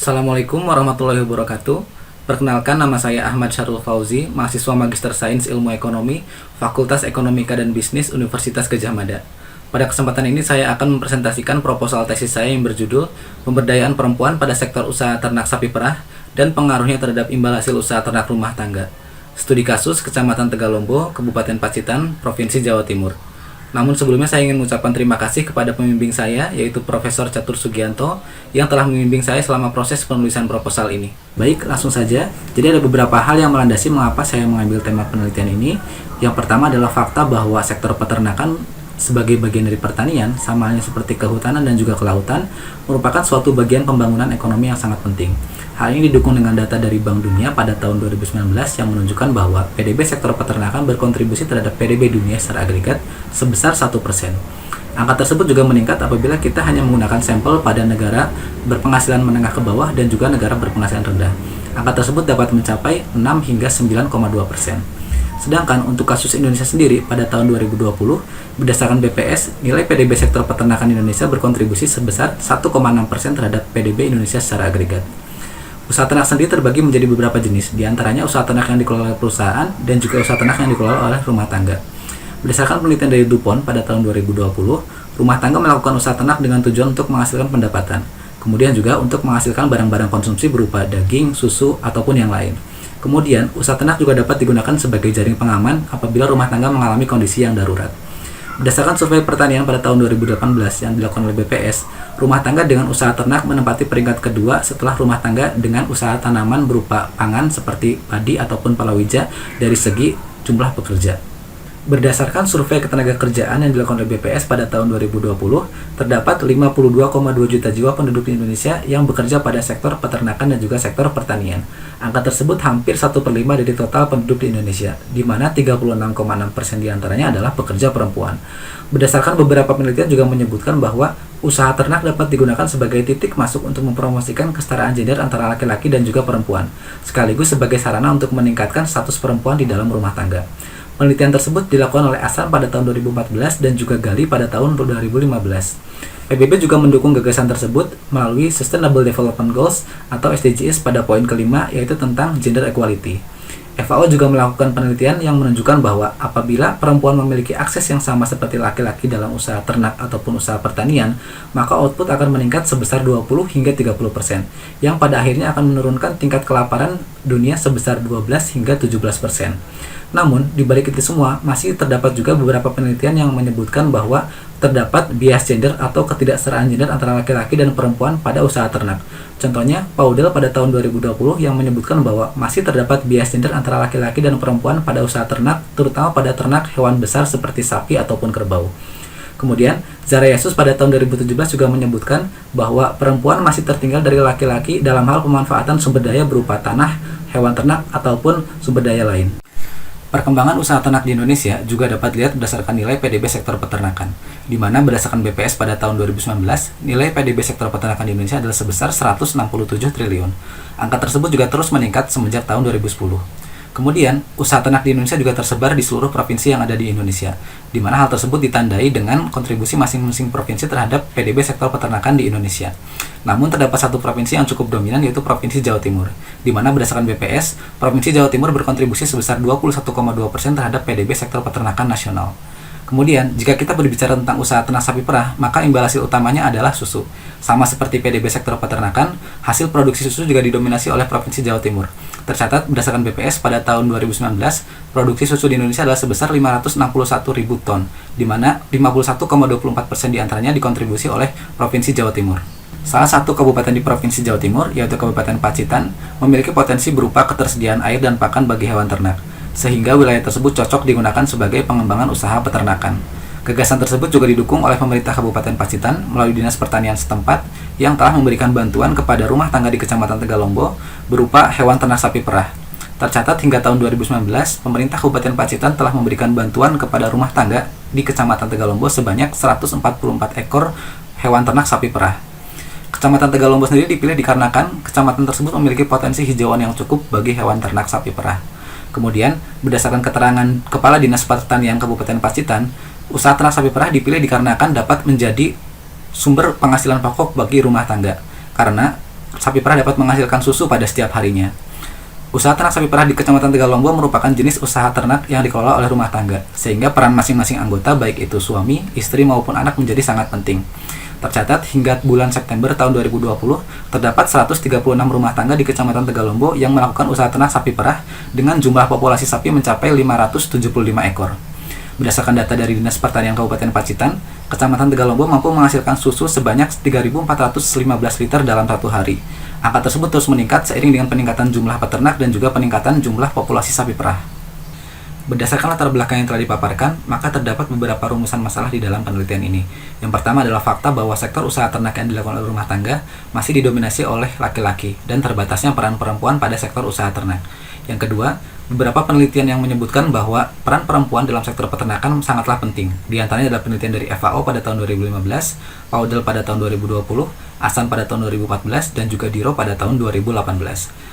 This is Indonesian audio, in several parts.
Assalamualaikum warahmatullahi wabarakatuh. Perkenalkan, nama saya Ahmad Syarul Fauzi, mahasiswa Magister Sains Ilmu Ekonomi, Fakultas Ekonomika dan Bisnis Universitas Gadjah Mada. Pada kesempatan ini saya akan mempresentasikan proposal tesis saya yang berjudul Pemberdayaan Perempuan pada Sektor Usaha Ternak Sapi Perah dan Pengaruhnya Terhadap Imbal Hasil Usaha Ternak Rumah Tangga. Studi kasus Kecamatan Tegalombo, Kabupaten Pacitan, Provinsi Jawa Timur. Namun sebelumnya saya ingin mengucapkan terima kasih kepada pembimbing saya, yaitu Profesor Catur Sugianto, yang telah membimbing saya selama proses penulisan proposal ini. Baik, langsung saja. Jadi ada beberapa hal yang melandasi mengapa saya mengambil tema penelitian ini. Yang pertama adalah fakta bahwa sektor peternakan sebagai bagian dari pertanian, sama halnya seperti kehutanan dan juga kelautan, merupakan suatu bagian pembangunan ekonomi yang sangat penting. Hal ini didukung dengan data dari Bank Dunia pada tahun 2019 yang menunjukkan bahwa PDB sektor peternakan berkontribusi terhadap PDB dunia secara agregat sebesar 1%. Angka tersebut juga meningkat apabila kita hanya menggunakan sampel pada negara berpenghasilan menengah ke bawah dan juga negara berpenghasilan rendah. Angka tersebut dapat mencapai 6 hingga 9,2%. Sedangkan untuk kasus Indonesia sendiri pada tahun 2020, berdasarkan BPS, nilai PDB sektor peternakan Indonesia berkontribusi sebesar 1,6% terhadap PDB Indonesia secara agregat. Usaha ternak sendiri terbagi menjadi beberapa jenis, diantaranya usaha ternak yang dikelola oleh perusahaan dan juga usaha ternak yang dikelola oleh rumah tangga. Berdasarkan penelitian dari DuPont pada tahun 2020, rumah tangga melakukan usaha ternak dengan tujuan untuk menghasilkan pendapatan, kemudian juga untuk menghasilkan barang-barang konsumsi berupa daging, susu, ataupun yang lain. Kemudian, usaha ternak juga dapat digunakan sebagai jaring pengaman apabila rumah tangga mengalami kondisi yang darurat. Berdasarkan survei pertanian pada tahun 2018 yang dilakukan oleh BPS, rumah tangga dengan usaha ternak menempati peringkat kedua setelah rumah tangga dengan usaha tanaman berupa pangan seperti padi ataupun palawija dari segi jumlah pekerja. Berdasarkan survei ketenagakerjaan yang dilakukan oleh BPS pada tahun 2020, terdapat 52,2 juta jiwa penduduk di Indonesia yang bekerja pada sektor peternakan dan juga sektor pertanian. Angka tersebut hampir 1/5 dari total penduduk di Indonesia, di mana 36,6% diantaranya adalah pekerja perempuan. Berdasarkan beberapa penelitian juga menyebutkan bahwa usaha ternak dapat digunakan sebagai titik masuk untuk mempromosikan kesetaraan gender antara laki-laki dan juga perempuan, sekaligus sebagai sarana untuk meningkatkan status perempuan di dalam rumah tangga. Penelitian tersebut dilakukan oleh Asan pada tahun 2014 dan juga Gali pada tahun 2015. PBB juga mendukung gagasan tersebut melalui Sustainable Development Goals atau SDGs pada poin kelima, yaitu tentang gender equality. FAO juga melakukan penelitian yang menunjukkan bahwa apabila perempuan memiliki akses yang sama seperti laki-laki dalam usaha ternak ataupun usaha pertanian, maka output akan meningkat sebesar 20 hingga 30%, yang pada akhirnya akan menurunkan tingkat kelaparan dunia sebesar 12 hingga 17%. Namun, di balik itu semua, masih terdapat juga beberapa penelitian yang menyebutkan bahwa terdapat bias gender atau ketidaksetaraan gender antara laki-laki dan perempuan pada usaha ternak. Contohnya, Paudel pada tahun 2020 yang menyebutkan bahwa masih terdapat bias gender antara laki-laki dan perempuan pada usaha ternak, terutama pada ternak hewan besar seperti sapi ataupun kerbau. Kemudian, Zara Yesus pada tahun 2017 juga menyebutkan bahwa perempuan masih tertinggal dari laki-laki dalam hal pemanfaatan sumber daya berupa tanah, hewan ternak, ataupun sumber daya lain. Perkembangan usaha ternak di Indonesia juga dapat dilihat berdasarkan nilai PDB sektor peternakan, di mana berdasarkan BPS pada tahun 2019, nilai PDB sektor peternakan di Indonesia adalah sebesar 167 triliun. Angka tersebut juga terus meningkat semenjak tahun 2010. Kemudian, usaha ternak di Indonesia juga tersebar di seluruh provinsi yang ada di Indonesia, di mana hal tersebut ditandai dengan kontribusi masing-masing provinsi terhadap PDB sektor peternakan di Indonesia. Namun, terdapat satu provinsi yang cukup dominan, yaitu Provinsi Jawa Timur, di mana berdasarkan BPS, Provinsi Jawa Timur berkontribusi sebesar 21,2% terhadap PDB sektor peternakan nasional. Kemudian, jika kita berbicara tentang usaha ternak sapi perah, maka imbal hasil utamanya adalah susu. Sama seperti PDB sektor peternakan, hasil produksi susu juga didominasi oleh Provinsi Jawa Timur. Tercatat berdasarkan BPS pada tahun 2019, produksi susu di Indonesia adalah sebesar 561.000 ton, di mana 51,24% diantaranya dikontribusi oleh Provinsi Jawa Timur. Salah satu kabupaten di Provinsi Jawa Timur, yaitu Kabupaten Pacitan, memiliki potensi berupa ketersediaan air dan pakan bagi hewan ternak, sehingga wilayah tersebut cocok digunakan sebagai pengembangan usaha peternakan. Gagasan tersebut juga didukung oleh pemerintah Kabupaten Pacitan melalui Dinas Pertanian setempat yang telah memberikan bantuan kepada rumah tangga di Kecamatan Tegalombo berupa hewan ternak sapi perah. Tercatat hingga tahun 2019, pemerintah Kabupaten Pacitan telah memberikan bantuan kepada rumah tangga di Kecamatan Tegalombo sebanyak 144 ekor hewan ternak sapi perah. Kecamatan Tegalombo sendiri dipilih dikarenakan kecamatan tersebut memiliki potensi hijauan yang cukup bagi hewan ternak sapi perah. Kemudian, berdasarkan keterangan Kepala Dinas Pertanian Kabupaten Pacitan, usaha ternak sapi perah dipilih dikarenakan dapat menjadi sumber penghasilan pokok bagi rumah tangga. Karena sapi perah dapat menghasilkan susu pada setiap harinya. Usaha ternak sapi perah di Kecamatan Tegalombo merupakan jenis usaha ternak yang dikelola oleh rumah tangga, sehingga peran masing-masing anggota baik itu suami, istri maupun anak menjadi sangat penting. Tercatat hingga bulan September tahun 2020, terdapat 136 rumah tangga di Kecamatan Tegalombo yang melakukan usaha ternak sapi perah dengan jumlah populasi sapi mencapai 575 ekor. Berdasarkan data dari Dinas Pertanian Kabupaten Pacitan, Kecamatan Tegalombo mampu menghasilkan susu sebanyak 3.415 liter dalam satu hari. Angka tersebut terus meningkat seiring dengan peningkatan jumlah peternak dan juga peningkatan jumlah populasi sapi perah. Berdasarkan latar belakang yang telah dipaparkan, maka terdapat beberapa rumusan masalah di dalam penelitian ini. Yang pertama adalah fakta bahwa sektor usaha ternak yang dilakukan oleh rumah tangga masih didominasi oleh laki-laki dan terbatasnya peran perempuan pada sektor usaha ternak. Yang kedua, beberapa penelitian yang menyebutkan bahwa peran perempuan dalam sektor peternakan sangatlah penting. Di antaranya adalah penelitian dari FAO pada tahun 2015, PAUDEL pada tahun 2020, ASAN pada tahun 2014, dan juga DIRO pada tahun 2018.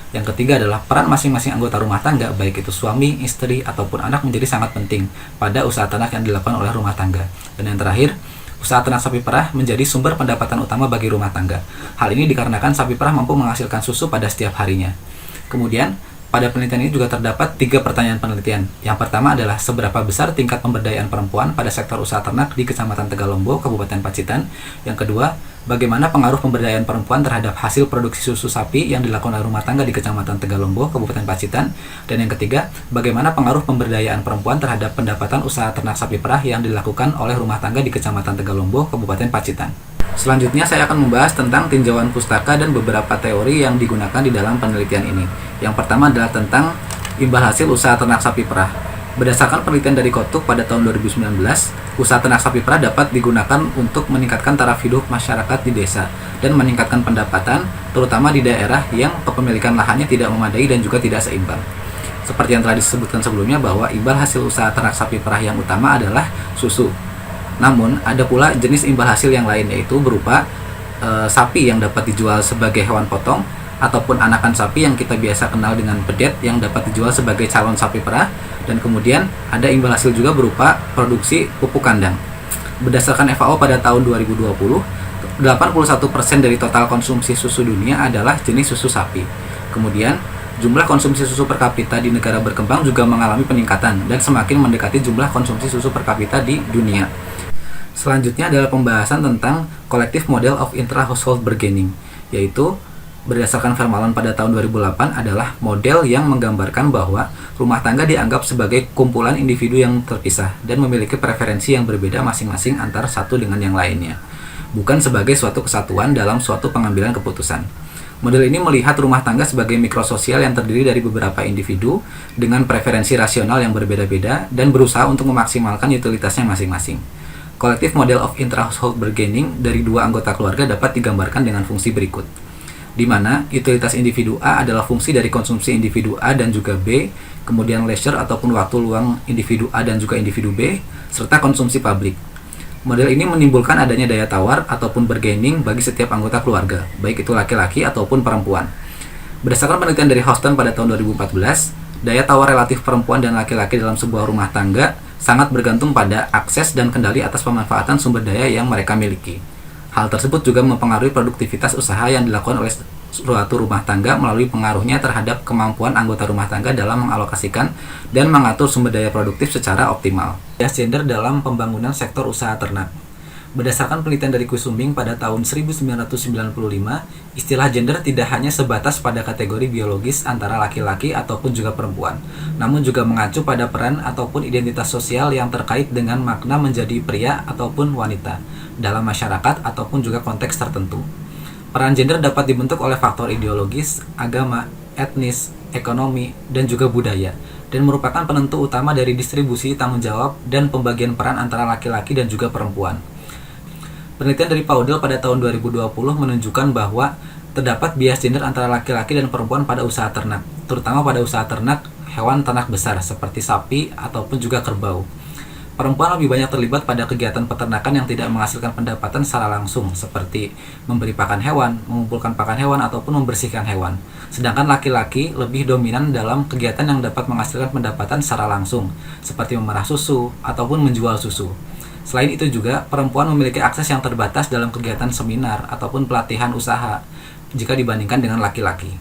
Yang ketiga adalah peran masing-masing anggota rumah tangga, baik itu suami, istri, ataupun anak menjadi sangat penting pada usaha ternak yang dilakukan oleh rumah tangga. Dan yang terakhir, usaha ternak sapi perah menjadi sumber pendapatan utama bagi rumah tangga. Hal ini dikarenakan sapi perah mampu menghasilkan susu pada setiap harinya. Kemudian, pada penelitian ini juga terdapat 3 pertanyaan penelitian. Yang pertama adalah seberapa besar tingkat pemberdayaan perempuan pada sektor usaha ternak di Kecamatan Tegalombo, Kabupaten Pacitan. Yang kedua, bagaimana pengaruh pemberdayaan perempuan terhadap hasil produksi susu sapi yang dilakukan oleh rumah tangga di Kecamatan Tegalombo, Kabupaten Pacitan. Dan yang ketiga, bagaimana pengaruh pemberdayaan perempuan terhadap pendapatan usaha ternak sapi perah yang dilakukan oleh rumah tangga di Kecamatan Tegalombo, Kabupaten Pacitan. Selanjutnya saya akan membahas tentang tinjauan pustaka dan beberapa teori yang digunakan di dalam penelitian ini. Yang pertama adalah tentang imbal hasil usaha ternak sapi perah. Berdasarkan penelitian dari Kotuk pada tahun 2019, usaha ternak sapi perah dapat digunakan untuk meningkatkan taraf hidup masyarakat di desa dan meningkatkan pendapatan, terutama di daerah yang kepemilikan lahannya tidak memadai dan juga tidak seimbang. Seperti yang telah disebutkan sebelumnya bahwa imbal hasil usaha ternak sapi perah yang utama adalah susu. Namun, ada pula jenis imbal hasil yang lain, yaitu berupa sapi yang dapat dijual sebagai hewan potong, ataupun anakan sapi yang kita biasa kenal dengan pedet yang dapat dijual sebagai calon sapi perah, dan kemudian ada imbal hasil juga berupa produksi pupuk kandang. Berdasarkan FAO pada tahun 2020, 81% dari total konsumsi susu dunia adalah jenis susu sapi. Kemudian, jumlah konsumsi susu per kapita di negara berkembang juga mengalami peningkatan dan semakin mendekati jumlah konsumsi susu per kapita di dunia. Selanjutnya adalah pembahasan tentang Collective Model of Intra-Household Bargaining, yaitu berdasarkan Vermaelen pada tahun 2008 adalah model yang menggambarkan bahwa rumah tangga dianggap sebagai kumpulan individu yang terpisah dan memiliki preferensi yang berbeda masing-masing antara satu dengan yang lainnya, bukan sebagai suatu kesatuan dalam suatu pengambilan keputusan. Model ini melihat rumah tangga sebagai mikrososial yang terdiri dari beberapa individu dengan preferensi rasional yang berbeda-beda dan berusaha untuk memaksimalkan utilitasnya masing-masing. Collective Model of Intra-Household Bargaining dari dua anggota keluarga dapat digambarkan dengan fungsi berikut, di mana utilitas individu A adalah fungsi dari konsumsi individu A dan juga B, kemudian leisure ataupun waktu luang individu A dan juga individu B, serta konsumsi publik. Model ini menimbulkan adanya daya tawar ataupun bargaining bagi setiap anggota keluarga, baik itu laki-laki ataupun perempuan. Berdasarkan penelitian dari Houston pada tahun 2014, daya tawar relatif perempuan dan laki-laki dalam sebuah rumah tangga sangat bergantung pada akses dan kendali atas pemanfaatan sumber daya yang mereka miliki. Hal tersebut juga mempengaruhi produktivitas usaha yang dilakukan oleh suatu rumah tangga melalui pengaruhnya terhadap kemampuan anggota rumah tangga dalam mengalokasikan dan mengatur sumber daya produktif secara optimal. Bias gender dalam pembangunan sektor usaha ternak. Berdasarkan penelitian dari Kusuming pada tahun 1995, istilah gender tidak hanya sebatas pada kategori biologis antara laki-laki ataupun juga perempuan, namun juga mengacu pada peran ataupun identitas sosial yang terkait dengan makna menjadi pria ataupun wanita dalam masyarakat ataupun juga konteks tertentu. Peran gender dapat dibentuk oleh faktor ideologis, agama, etnis, ekonomi, dan juga budaya, dan merupakan penentu utama dari distribusi tanggung jawab dan pembagian peran antara laki-laki dan juga perempuan. Penelitian dari PAUDEL pada tahun 2020 menunjukkan bahwa terdapat bias gender antara laki-laki dan perempuan pada usaha ternak, terutama pada usaha ternak hewan ternak besar seperti sapi ataupun juga kerbau. Perempuan lebih banyak terlibat pada kegiatan peternakan yang tidak menghasilkan pendapatan secara langsung, seperti memberi pakan hewan, mengumpulkan pakan hewan, ataupun membersihkan hewan. Sedangkan laki-laki lebih dominan dalam kegiatan yang dapat menghasilkan pendapatan secara langsung, seperti memerah susu ataupun menjual susu. Selain itu juga, perempuan memiliki akses yang terbatas dalam kegiatan seminar ataupun pelatihan usaha, jika dibandingkan dengan laki-laki.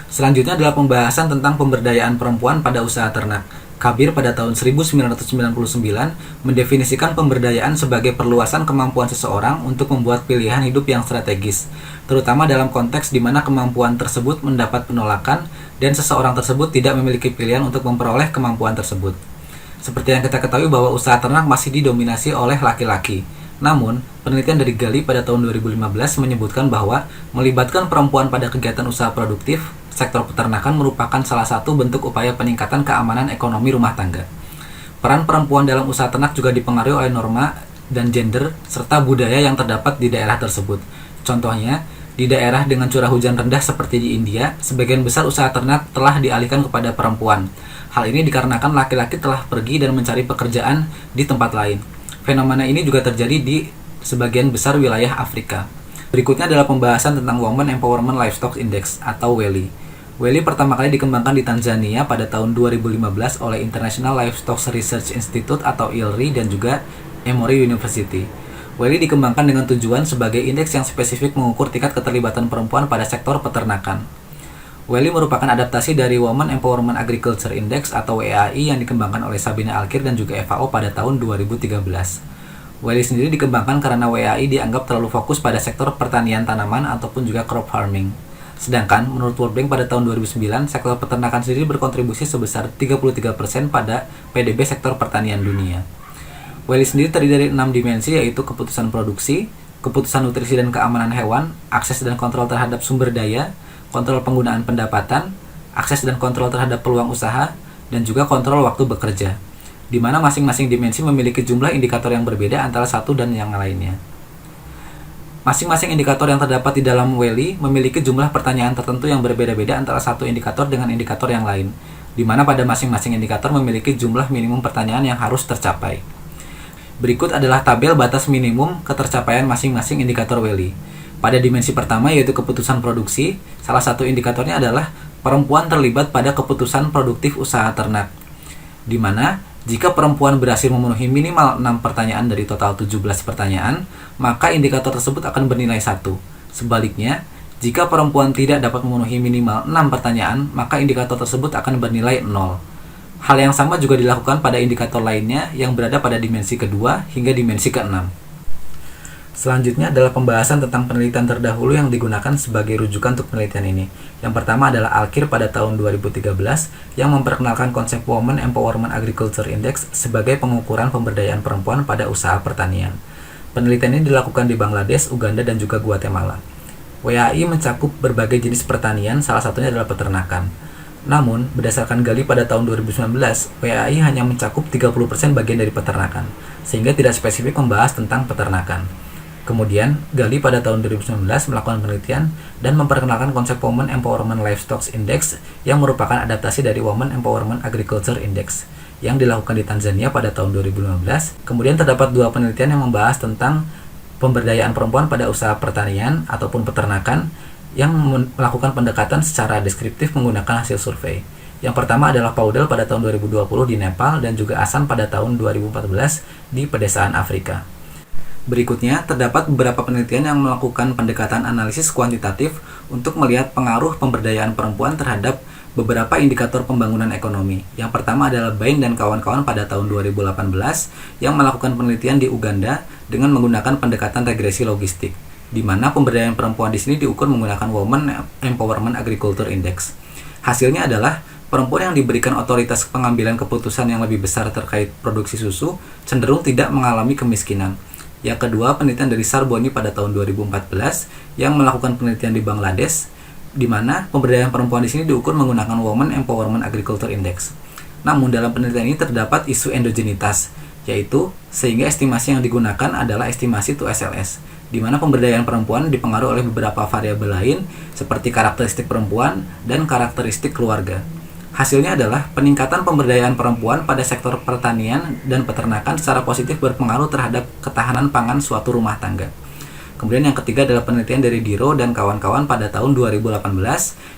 Selanjutnya adalah pembahasan tentang pemberdayaan perempuan pada usaha ternak. Kabir pada tahun 1999 mendefinisikan pemberdayaan sebagai perluasan kemampuan seseorang untuk membuat pilihan hidup yang strategis, terutama dalam konteks di mana kemampuan tersebut mendapat penolakan dan seseorang tersebut tidak memiliki pilihan untuk memperoleh kemampuan tersebut. Seperti yang kita ketahui bahwa usaha ternak masih didominasi oleh laki-laki. Namun, penelitian dari Gali pada tahun 2015 menyebutkan bahwa melibatkan perempuan pada kegiatan usaha produktif, sektor peternakan merupakan salah satu bentuk upaya peningkatan keamanan ekonomi rumah tangga. Peran perempuan dalam usaha ternak juga dipengaruhi oleh norma dan gender serta budaya yang terdapat di daerah tersebut. Contohnya, di daerah dengan curah hujan rendah seperti di India, sebagian besar usaha ternak telah dialihkan kepada perempuan. Hal ini dikarenakan laki-laki telah pergi dan mencari pekerjaan di tempat lain. Fenomena ini juga terjadi di sebagian besar wilayah Afrika. Berikutnya adalah pembahasan tentang Women Empowerment Livestock Index atau WELI. WELI pertama kali dikembangkan di Tanzania pada tahun 2015 oleh International Livestock Research Institute atau ILRI dan juga Emory University. WELI dikembangkan dengan tujuan sebagai indeks yang spesifik mengukur tingkat keterlibatan perempuan pada sektor peternakan. WELI merupakan adaptasi dari Women Empowerment Agriculture Index atau WEAI yang dikembangkan oleh Sabina Alkir dan juga FAO pada tahun 2013. WELI sendiri dikembangkan karena WEAI dianggap terlalu fokus pada sektor pertanian tanaman ataupun juga crop farming. Sedangkan menurut World Bank pada tahun 2009, sektor peternakan sendiri berkontribusi sebesar 33% pada PDB sektor pertanian dunia. WELI sendiri terdiri dari 6 dimensi yaitu keputusan produksi, keputusan nutrisi dan keamanan hewan, akses dan kontrol terhadap sumber daya, kontrol penggunaan pendapatan, akses dan kontrol terhadap peluang usaha, dan juga kontrol waktu bekerja, di mana masing-masing dimensi memiliki jumlah indikator yang berbeda antara satu dan yang lainnya. Masing-masing indikator yang terdapat di dalam WELI memiliki jumlah pertanyaan tertentu yang berbeda-beda antara satu indikator dengan indikator yang lain, di mana pada masing-masing indikator memiliki jumlah minimum pertanyaan yang harus tercapai. Berikut adalah tabel batas minimum ketercapaian masing-masing indikator WELI. Pada dimensi pertama yaitu keputusan produksi, salah satu indikatornya adalah perempuan terlibat pada keputusan produktif usaha ternak, di mana jika perempuan berhasil memenuhi minimal 6 pertanyaan dari total 17 pertanyaan, maka indikator tersebut akan bernilai 1. Sebaliknya, jika perempuan tidak dapat memenuhi minimal 6 pertanyaan, maka indikator tersebut akan bernilai 0. Hal yang sama juga dilakukan pada indikator lainnya yang berada pada dimensi kedua hingga dimensi keenam. Selanjutnya adalah pembahasan tentang penelitian terdahulu yang digunakan sebagai rujukan untuk penelitian ini. Yang pertama adalah Alkir pada tahun 2013 yang memperkenalkan konsep Women Empowerment Agriculture Index sebagai pengukuran pemberdayaan perempuan pada usaha pertanian. Penelitian ini dilakukan di Bangladesh, Uganda, dan juga Guatemala. WAI mencakup berbagai jenis pertanian, salah satunya adalah peternakan. Namun, berdasarkan Gali pada tahun 2019, WAI hanya mencakup 30% bagian dari peternakan, sehingga tidak spesifik membahas tentang peternakan. Kemudian, Gali pada tahun 2019 melakukan penelitian dan memperkenalkan konsep Women Empowerment Livestock Index yang merupakan adaptasi dari Women Empowerment Agriculture Index yang dilakukan di Tanzania pada tahun 2015. Kemudian terdapat 2 penelitian yang membahas tentang pemberdayaan perempuan pada usaha pertanian ataupun peternakan yang melakukan pendekatan secara deskriptif menggunakan hasil survei. Yang pertama adalah Paudel pada tahun 2020 di Nepal dan juga Asan pada tahun 2014 di pedesaan Afrika. Berikutnya, terdapat beberapa penelitian yang melakukan pendekatan analisis kuantitatif untuk melihat pengaruh pemberdayaan perempuan terhadap beberapa indikator pembangunan ekonomi. Yang pertama adalah Bain dan kawan-kawan pada tahun 2018 yang melakukan penelitian di Uganda dengan menggunakan pendekatan regresi logistik, di mana pemberdayaan perempuan di sini diukur menggunakan Women Empowerment Agriculture Index. Hasilnya adalah perempuan yang diberikan otoritas pengambilan keputusan yang lebih besar terkait produksi susu cenderung tidak mengalami kemiskinan. Yang kedua, penelitian dari Sarboni pada tahun 2014 yang melakukan penelitian di Bangladesh, di mana pemberdayaan perempuan di sini diukur menggunakan Women Empowerment Agriculture Index. Namun dalam penelitian ini terdapat isu endogenitas, yaitu sehingga estimasi yang digunakan adalah estimasi to SLS, di mana pemberdayaan perempuan dipengaruhi oleh beberapa variabel lain seperti karakteristik perempuan dan karakteristik keluarga. Hasilnya adalah peningkatan pemberdayaan perempuan pada sektor pertanian dan peternakan secara positif berpengaruh terhadap ketahanan pangan suatu rumah tangga. Kemudian yang ketiga adalah penelitian dari Diro dan kawan-kawan pada tahun 2018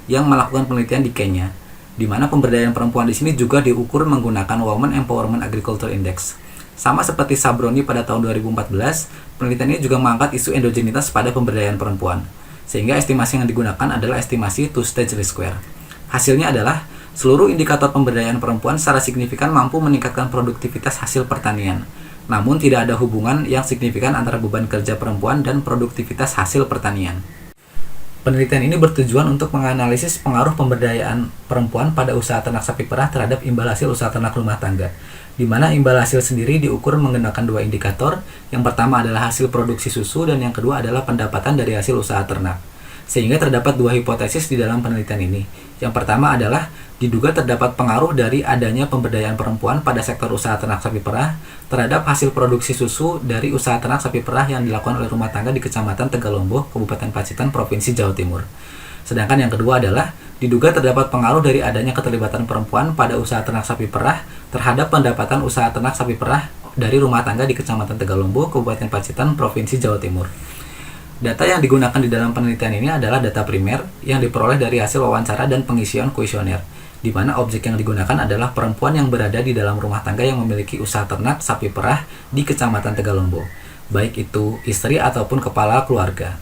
yang melakukan penelitian di Kenya, di mana pemberdayaan perempuan di sini juga diukur menggunakan Women Empowerment Agriculture Index. Sama seperti Sabroni pada tahun 2014, penelitian ini juga mengangkat isu endogenitas pada pemberdayaan perempuan. sehingga estimasi yang digunakan adalah estimasi two-stage least square. Hasilnya adalah seluruh indikator pemberdayaan perempuan secara signifikan mampu meningkatkan produktivitas hasil pertanian. Namun tidak ada hubungan yang signifikan antara beban kerja perempuan dan produktivitas hasil pertanian. Penelitian ini bertujuan untuk menganalisis pengaruh pemberdayaan perempuan pada usaha ternak sapi perah terhadap imbal hasil usaha ternak rumah tangga, di mana imbal hasil sendiri diukur menggunakan dua indikator. Yang pertama adalah hasil produksi susu dan yang kedua adalah pendapatan dari hasil usaha ternak. Sehingga terdapat dua hipotesis di dalam penelitian ini. Yang pertama adalah diduga terdapat pengaruh dari adanya pemberdayaan perempuan pada sektor usaha ternak sapi perah terhadap hasil produksi susu dari usaha ternak sapi perah yang dilakukan oleh rumah tangga di Kecamatan Tegalombo, Kabupaten Pacitan, Provinsi Jawa Timur. Sedangkan yang kedua adalah diduga terdapat pengaruh dari adanya keterlibatan perempuan pada usaha ternak sapi perah terhadap pendapatan usaha ternak sapi perah dari rumah tangga di Kecamatan Tegalombo, Kabupaten Pacitan, Provinsi Jawa Timur. Data yang digunakan di dalam penelitian ini adalah data primer yang diperoleh dari hasil wawancara dan pengisian kuesioner, di mana objek yang digunakan adalah perempuan yang berada di dalam rumah tangga yang memiliki usaha ternak sapi perah di Kecamatan Tegalombo, baik itu istri ataupun kepala keluarga.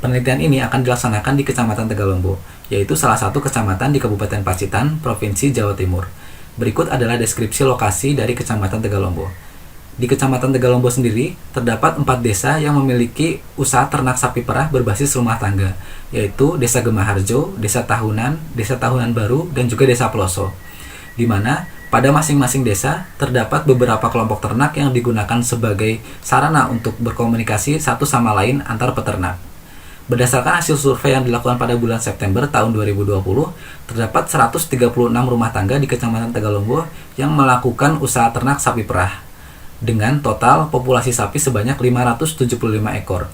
Penelitian ini akan dilaksanakan di Kecamatan Tegalombo, yaitu salah satu kecamatan di Kabupaten Pacitan, Provinsi Jawa Timur. Berikut adalah deskripsi lokasi dari Kecamatan Tegalombo. Di Kecamatan Tegalombo sendiri, terdapat 4 desa yang memiliki usaha ternak sapi perah berbasis rumah tangga, yaitu Desa Gemaharjo, Desa Tahunan Baru, dan juga Desa Ploso, di mana pada masing-masing desa terdapat beberapa kelompok ternak yang digunakan sebagai sarana untuk berkomunikasi satu sama lain antar peternak. Berdasarkan hasil survei yang dilakukan pada bulan September tahun 2020, terdapat 136 rumah tangga di Kecamatan Tegalombo yang melakukan usaha ternak sapi perah, dengan total populasi sapi sebanyak 575 ekor.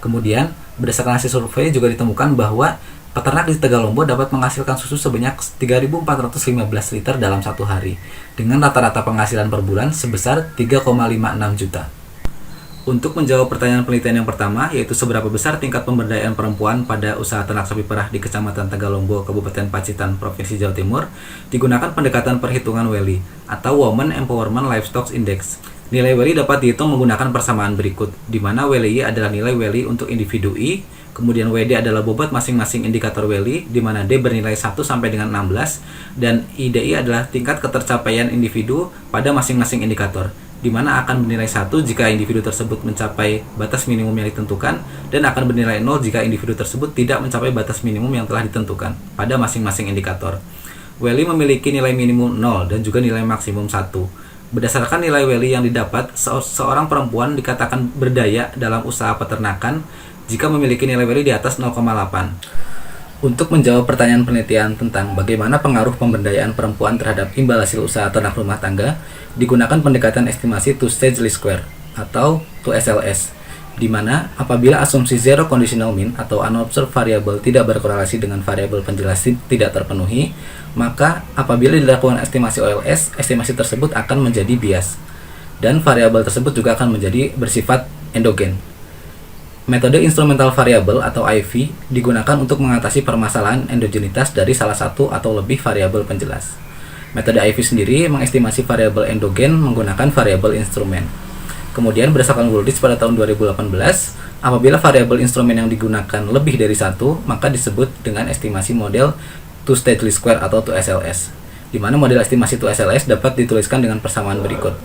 Kemudian, berdasarkan hasil survei juga ditemukan bahwa peternak di Tegalombo dapat menghasilkan susu sebanyak 3.415 liter dalam satu hari, dengan rata-rata penghasilan per bulan sebesar 3,56 juta. Untuk menjawab pertanyaan penelitian yang pertama, yaitu seberapa besar tingkat pemberdayaan perempuan pada usaha ternak sapi perah di Kecamatan Tegalombo, Kabupaten Pacitan, Provinsi Jawa Timur, digunakan pendekatan perhitungan WELI atau Women Empowerment Livestock Index. Nilai WELI dapat dihitung menggunakan persamaan berikut, di mana WLI adalah nilai WELI untuk individu I, kemudian WD adalah bobot masing-masing indikator WELI, di mana D bernilai 1 sampai dengan 16, dan IDI adalah tingkat ketercapaian individu pada masing-masing indikator, di mana akan bernilai 1 jika individu tersebut mencapai batas minimum yang ditentukan, dan akan bernilai 0 jika individu tersebut tidak mencapai batas minimum yang telah ditentukan pada masing-masing indikator. WELI memiliki nilai minimum 0 dan juga nilai maksimum 1. Berdasarkan nilai WELI yang didapat, seorang perempuan dikatakan berdaya dalam usaha peternakan jika memiliki nilai WELI di atas 0,8. Untuk menjawab pertanyaan penelitian tentang bagaimana pengaruh pemberdayaan perempuan terhadap imbal hasil usaha ternak rumah tangga, digunakan pendekatan estimasi two-stage least square atau 2SLS, di mana apabila asumsi zero conditional mean atau unobserved variable tidak berkorelasi dengan variabel penjelas tidak terpenuhi, maka apabila dilakukan estimasi OLS, estimasi tersebut akan menjadi bias, dan variabel tersebut juga akan menjadi bersifat endogen. Metode instrumental variable atau IV digunakan untuk mengatasi permasalahan endogenitas dari salah satu atau lebih variabel penjelas. Metode IV sendiri mengestimasi variabel endogen menggunakan variabel instrumen. Kemudian berdasarkan Wooldridge pada tahun 2018, apabila variabel instrumen yang digunakan lebih dari satu, maka disebut dengan estimasi model two-stage least square atau 2SLS, di mana model estimasi 2SLS dapat dituliskan dengan persamaan berikut.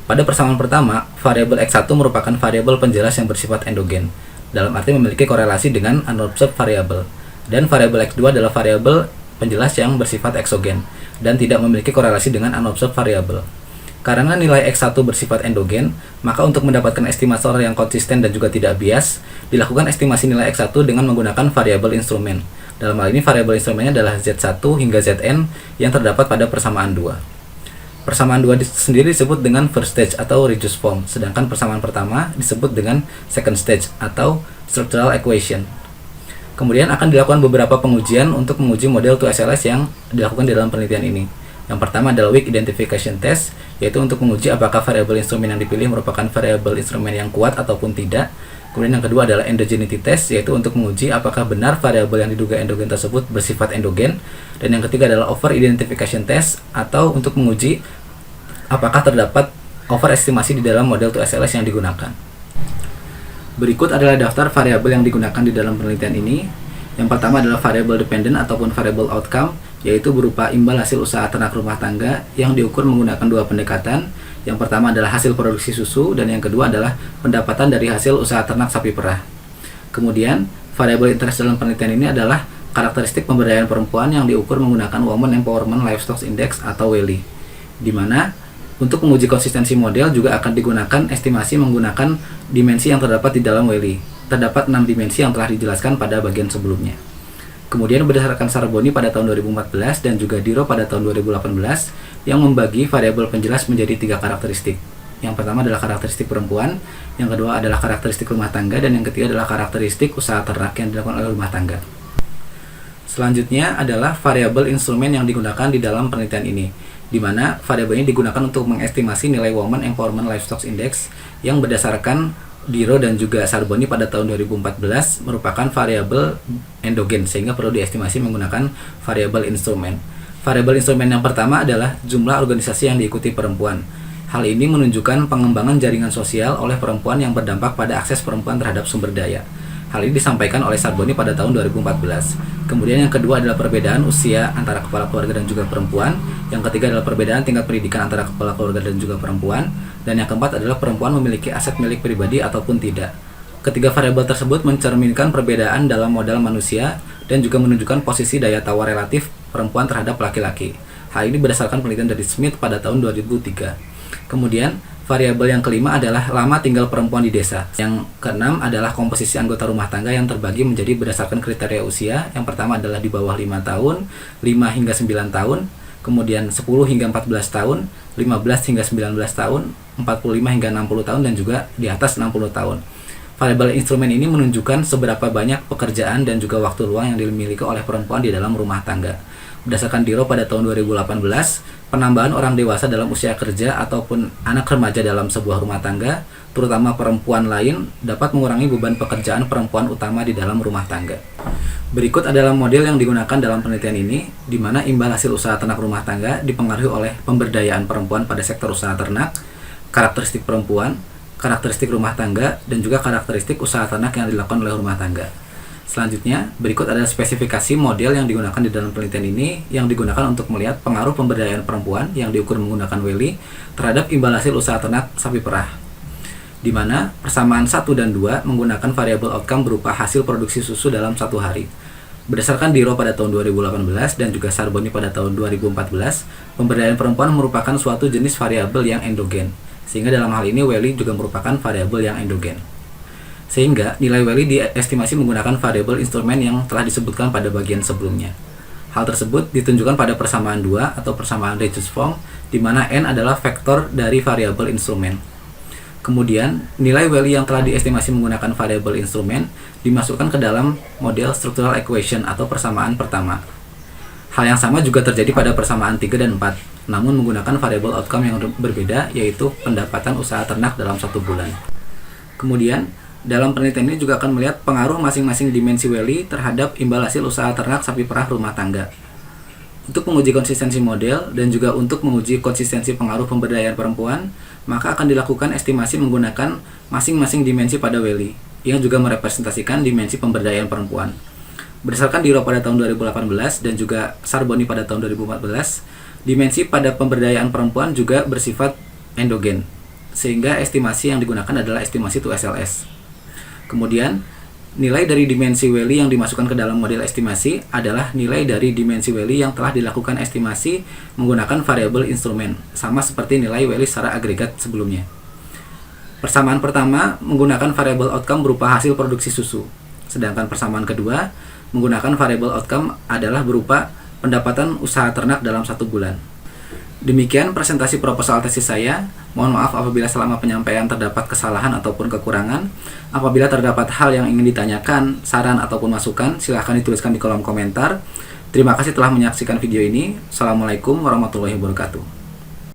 Pada persamaan pertama, variabel X1 merupakan variabel penjelas yang bersifat endogen, dalam arti memiliki korelasi dengan unobserved variable, dan variabel X2 adalah variabel penjelas yang bersifat exogen dan tidak memiliki korelasi dengan unobserved variable. Karena nilai X1 bersifat endogen, maka untuk mendapatkan estimator yang konsisten dan juga tidak bias, dilakukan estimasi nilai X1 dengan menggunakan variabel instrumen. Dalam hal ini variabel instrumennya adalah Z1 hingga Zn yang terdapat pada persamaan 2. Persamaan 2 sendiri disebut dengan first stage atau reduced form, sedangkan persamaan pertama disebut dengan second stage atau structural equation. Kemudian akan dilakukan beberapa pengujian untuk menguji model 2SLS yang dilakukan di dalam penelitian ini. Yang pertama adalah weak identification test, yaitu untuk menguji apakah variabel instrumen yang dipilih merupakan variabel instrumen yang kuat ataupun tidak. Kemudian yang kedua adalah endogeneity test, yaitu untuk menguji apakah benar variabel yang diduga endogen tersebut bersifat endogen. Dan yang ketiga adalah over identification test, atau untuk menguji apakah terdapat overestimasi di dalam model 2SLS yang digunakan. Berikut adalah daftar variabel yang digunakan di dalam penelitian ini. Yang pertama adalah variable dependent ataupun variable outcome, yaitu berupa imbal hasil usaha ternak rumah tangga yang diukur menggunakan dua pendekatan. Yang pertama adalah hasil produksi susu dan yang kedua adalah pendapatan dari hasil usaha ternak sapi perah. Kemudian, variabel interest dalam penelitian ini adalah karakteristik pemberdayaan perempuan yang diukur menggunakan Women Empowerment Livestock Index atau WELI, di mana untuk menguji konsistensi model juga akan digunakan estimasi menggunakan dimensi yang terdapat di dalam WELI. Terdapat 6 dimensi yang telah dijelaskan pada bagian sebelumnya. Kemudian berdasarkan Sarboni pada tahun 2014 dan juga Diro pada tahun 2018 yang membagi variabel penjelas menjadi 3 karakteristik. Yang pertama adalah karakteristik perempuan, yang kedua adalah karakteristik rumah tangga, dan yang ketiga adalah karakteristik usaha ternak yang dilakukan oleh rumah tangga. Selanjutnya adalah variabel instrumen yang digunakan di dalam penelitian ini, di mana variabel ini digunakan untuk mengestimasi nilai Women Empowerment Livestock Index yang berdasarkan Diro dan juga Sarboni pada tahun 2014 merupakan variabel endogen, sehingga perlu diestimasi menggunakan variabel instrumen. Variabel instrumen yang pertama adalah jumlah organisasi yang diikuti perempuan. Hal ini menunjukkan pengembangan jaringan sosial oleh perempuan yang berdampak pada akses perempuan terhadap sumber daya. Hal ini disampaikan oleh Sarboni pada tahun 2014. Kemudian yang kedua adalah perbedaan usia antara kepala keluarga dan juga perempuan. Yang ketiga adalah perbedaan tingkat pendidikan antara kepala keluarga dan juga perempuan. Dan yang keempat adalah perempuan memiliki aset milik pribadi ataupun tidak. Ketiga variabel tersebut mencerminkan perbedaan dalam modal manusia dan juga menunjukkan posisi daya tawar relatif perempuan terhadap laki-laki. Hal ini berdasarkan penelitian dari Smith pada tahun 2003. Kemudian, variabel yang kelima adalah lama tinggal perempuan di desa. Yang keenam adalah komposisi anggota rumah tangga yang terbagi menjadi berdasarkan kriteria usia. Yang pertama adalah di bawah 5 tahun, 5 hingga 9 tahun, kemudian 10 hingga 14 tahun, 15 hingga 19 tahun, 45 hingga 60 tahun, dan juga di atas 60 tahun. Variabel instrumen ini menunjukkan seberapa banyak pekerjaan dan juga waktu luang yang dimiliki oleh perempuan di dalam rumah tangga. Berdasarkan Diro pada tahun 2018, penambahan orang dewasa dalam usia kerja ataupun anak remaja dalam sebuah rumah tangga, terutama perempuan lain, dapat mengurangi beban pekerjaan perempuan utama di dalam rumah tangga. Berikut adalah model yang digunakan dalam penelitian ini, di mana imbal hasil usaha ternak rumah tangga dipengaruhi oleh pemberdayaan perempuan pada sektor usaha ternak, karakteristik perempuan, karakteristik rumah tangga, dan juga karakteristik usaha ternak yang dilakukan oleh rumah tangga. Selanjutnya, berikut adalah spesifikasi model yang digunakan di dalam penelitian ini yang digunakan untuk melihat pengaruh pemberdayaan perempuan yang diukur menggunakan WELI terhadap imbal hasil usaha ternak sapi perah, di mana persamaan 1 dan 2 menggunakan variabel outcome berupa hasil produksi susu dalam 1 hari. Berdasarkan Diro pada tahun 2018 dan juga Sarboni pada tahun 2014, pemberdayaan perempuan merupakan suatu jenis variabel yang endogen, sehingga dalam hal ini WELI juga merupakan variabel yang endogen. Sehingga nilai WELI diestimasi menggunakan variabel instrumen yang telah disebutkan pada bagian sebelumnya. Hal tersebut ditunjukkan pada persamaan 2 atau persamaan reduced form, di mana N adalah vektor dari variabel instrumen. Kemudian, nilai WELI yang telah diestimasi menggunakan variabel instrumen dimasukkan ke dalam model structural equation atau persamaan pertama. Hal yang sama juga terjadi pada persamaan 3 dan 4, namun menggunakan variabel outcome yang berbeda, yaitu pendapatan usaha ternak dalam 1 bulan. Kemudian, dalam penelitian ini juga akan melihat pengaruh masing-masing dimensi WELI terhadap imbal hasil usaha ternak sapi perah rumah tangga. Untuk menguji konsistensi model dan juga untuk menguji konsistensi pengaruh pemberdayaan perempuan, maka akan dilakukan estimasi menggunakan masing-masing dimensi pada WELI, yang juga merepresentasikan dimensi pemberdayaan perempuan. Berdasarkan Diro pada tahun 2018 dan juga Sarboni pada tahun 2014, dimensi pada pemberdayaan perempuan juga bersifat endogen, sehingga estimasi yang digunakan adalah estimasi 2SLS. Kemudian, nilai dari dimensi WELI yang dimasukkan ke dalam model estimasi adalah nilai dari dimensi WELI yang telah dilakukan estimasi menggunakan variabel instrumen, sama seperti nilai WELI secara agregat sebelumnya. Persamaan pertama menggunakan variabel outcome berupa hasil produksi susu, sedangkan persamaan kedua menggunakan variabel outcome adalah berupa pendapatan usaha ternak dalam 1 bulan. Demikian presentasi proposal tesis saya. Mohon maaf apabila selama penyampaian terdapat kesalahan ataupun kekurangan. Apabila terdapat hal yang ingin ditanyakan, saran ataupun masukan, silahkan dituliskan di kolom komentar. Terima kasih telah menyaksikan video ini. Assalamualaikum warahmatullahi wabarakatuh.